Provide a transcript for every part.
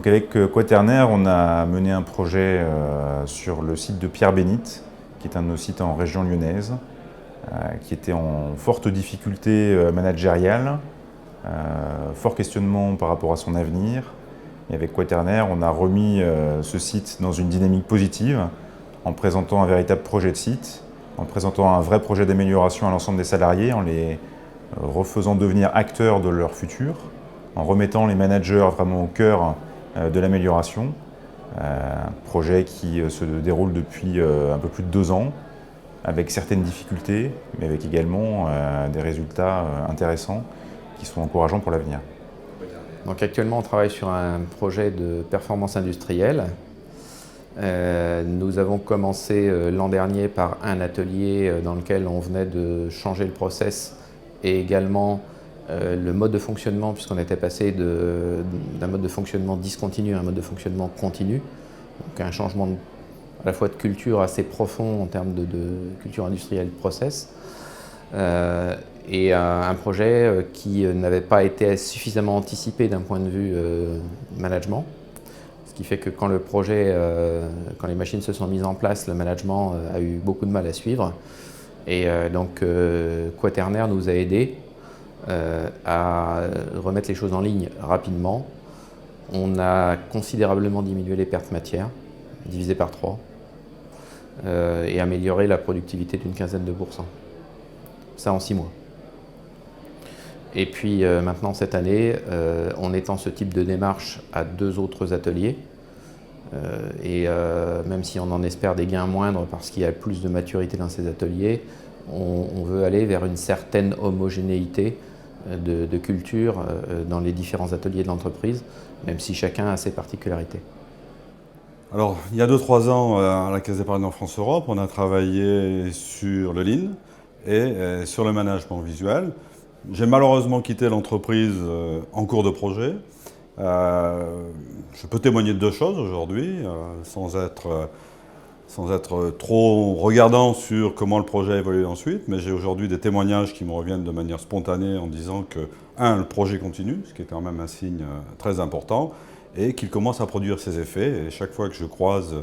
avec Quaternaire, on a mené un projet sur le site de Pierre-Bénite, qui est un de nos sites en région lyonnaise, qui était en forte difficulté managériale, fort questionnement par rapport à son avenir. Et avec Quaternaire, on a remis ce site dans une dynamique positive, en présentant un véritable projet de site, en présentant un vrai projet d'amélioration à l'ensemble des salariés, en les refaisant devenir acteurs de leur futur, en remettant les managers vraiment au cœur de l'amélioration. Un projet qui se déroule depuis un peu plus de 2 ans, avec certaines difficultés, mais avec également des résultats intéressants qui sont encourageants pour l'avenir. Donc actuellement, on travaille sur un projet de performance industrielle. Nous avons commencé l'an dernier par un atelier dans lequel on venait de changer le process et également le mode de fonctionnement, puisqu'on était passé d'un mode de fonctionnement discontinu à un mode de fonctionnement continu. Donc un changement à la fois de culture assez profond en termes de culture industrielle de process. Et un projet qui n'avait pas été suffisamment anticipé d'un point de vue management. Ce qui fait que quand le projet, quand les machines se sont mises en place, le management a eu beaucoup de mal à suivre. Et donc Quaternaire nous a aidés à remettre les choses en ligne rapidement. On a considérablement diminué les pertes matières, divisé par 3, et amélioré la productivité d'une 15aine de %. Ça en 6 mois. Et puis maintenant cette année, on étend ce type de démarche à 2 autres ateliers. Même si on en espère des gains moindres parce qu'il y a plus de maturité dans ces ateliers, on veut aller vers une certaine homogénéité de culture dans les différents ateliers de l'entreprise, même si chacun a ses particularités. Alors, il y a 2-3 ans, à la Caisse d'épargne en France-Europe, on a travaillé sur le Lean et sur le management visuel. J'ai malheureusement quitté l'entreprise en cours de projet. Je peux témoigner de 2 choses aujourd'hui, sans être trop regardant sur comment le projet a évolué ensuite, mais j'ai aujourd'hui des témoignages qui me reviennent de manière spontanée en disant que, le projet continue, ce qui est quand même un signe très important, et qu'il commence à produire ses effets. Et chaque fois que je croise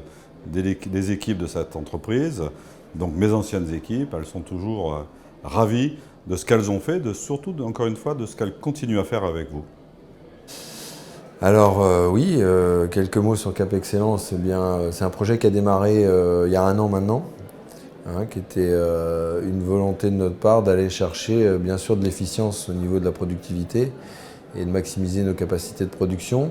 des équipes de cette entreprise, donc mes anciennes équipes, elles sont toujours ravies de ce qu'elles ont fait, surtout, encore une fois, de ce qu'elles continuent à faire avec vous. Alors oui, quelques mots sur Cap Excellence. C'est un projet qui a démarré il y a 1 an maintenant, qui était une volonté de notre part d'aller chercher bien sûr de l'efficience au niveau de la productivité et de maximiser nos capacités de production.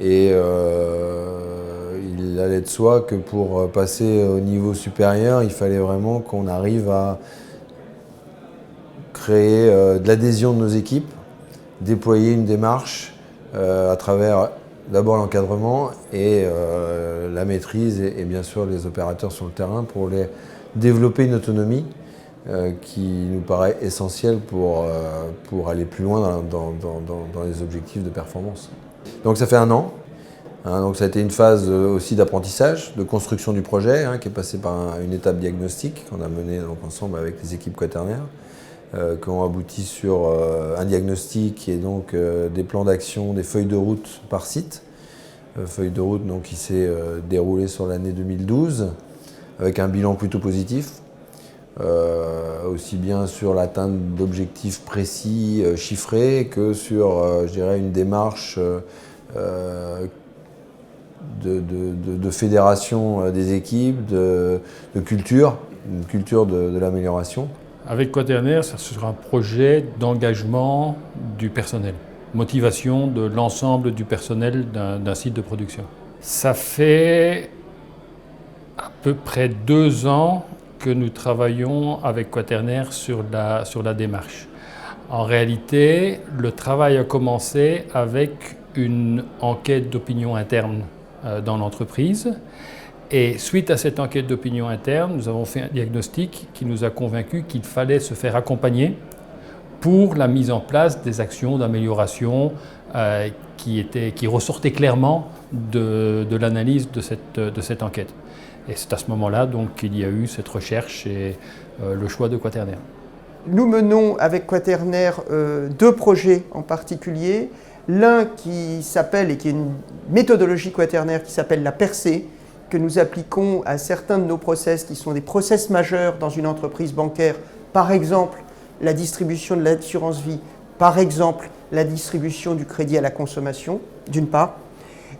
Et il allait de soi que pour passer au niveau supérieur, il fallait vraiment qu'on arrive à créer de l'adhésion de nos équipes, déployer une démarche à travers d'abord l'encadrement et la maîtrise et bien sûr les opérateurs sur le terrain pour les développer une autonomie qui nous paraît essentielle pour aller plus loin dans les objectifs de performance. Donc ça fait 1 an. Donc ça a été une phase aussi d'apprentissage, de construction du projet, qui est passé par une étape diagnostique qu'on a menée donc ensemble avec les équipes Quaternaire, qui ont abouti sur un diagnostic et donc des plans d'action, des feuilles de route par site. Feuille de route donc, qui s'est déroulée sur l'année 2012 avec un bilan plutôt positif, aussi bien sur l'atteinte d'objectifs précis, chiffrés, que sur je dirais une démarche de fédération des équipes, de culture, une culture de l'amélioration. Avec Quaternaire, ça sera un projet d'engagement du personnel, motivation de l'ensemble du personnel d'un site de production. Ça fait à peu près 2 ans que nous travaillons avec Quaternaire sur la démarche. En réalité, le travail a commencé avec une enquête d'opinion interne dans l'entreprise. Et suite à cette enquête d'opinion interne, nous avons fait un diagnostic qui nous a convaincus qu'il fallait se faire accompagner pour la mise en place des actions d'amélioration qui ressortaient clairement de l'analyse de cette enquête. Et c'est à ce moment-là donc qu'il y a eu cette recherche et le choix de Quaternaire. Nous menons avec Quaternaire 2 projets en particulier. L'un qui s'appelle, et qui est une méthodologie quaternaire qui s'appelle la percée, que nous appliquons à certains de nos process qui sont des process majeurs dans une entreprise bancaire, par exemple la distribution de l'assurance vie, par exemple la distribution du crédit à la consommation, d'une part,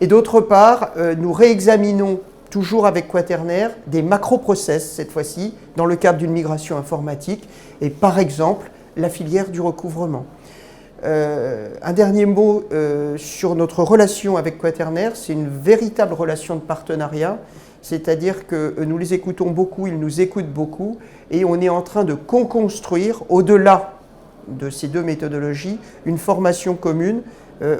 et d'autre part, nous réexaminons toujours avec quaternaire des macro-process cette fois-ci, dans le cadre d'une migration informatique, et par exemple la filière du recouvrement. Un dernier mot sur notre relation avec quaternaire, c'est une véritable relation de partenariat, c'est-à-dire que nous les écoutons beaucoup, ils nous écoutent beaucoup, et on est en train de co-construire, au-delà de ces deux méthodologies, une formation commune.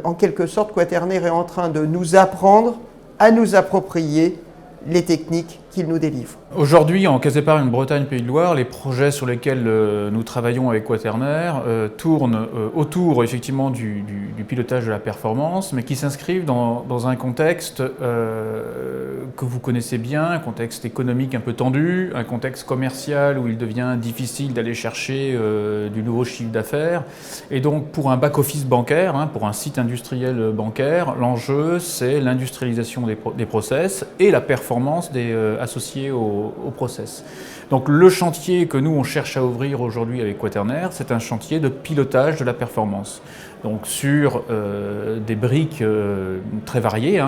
En quelque sorte, quaternaire est en train de nous apprendre à nous approprier les techniques qu'il nous délivre. Aujourd'hui, en Caisse d'Épargne Bretagne Pays de Loire, les projets sur lesquels nous travaillons avec quaternaire tournent autour effectivement du pilotage de la performance, mais qui s'inscrivent dans un contexte que vous connaissez bien, un contexte économique un peu tendu, un contexte commercial où il devient difficile d'aller chercher du nouveau chiffre d'affaires. Et donc pour un back-office bancaire, pour un site industriel bancaire, l'enjeu c'est l'industrialisation des process et la performance associés au process. Donc le chantier que nous on cherche à ouvrir aujourd'hui avec quaternaire, c'est un chantier de pilotage de la performance. Donc sur des briques très variées,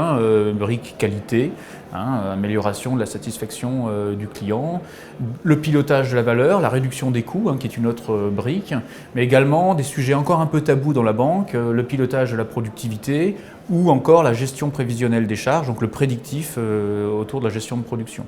briques qualité, amélioration de la satisfaction du client, le pilotage de la valeur, la réduction des coûts, qui est une autre brique, mais également des sujets encore un peu tabous dans la banque, le pilotage de la productivité ou encore la gestion prévisionnelle des charges, donc le prédictif autour de la gestion de production.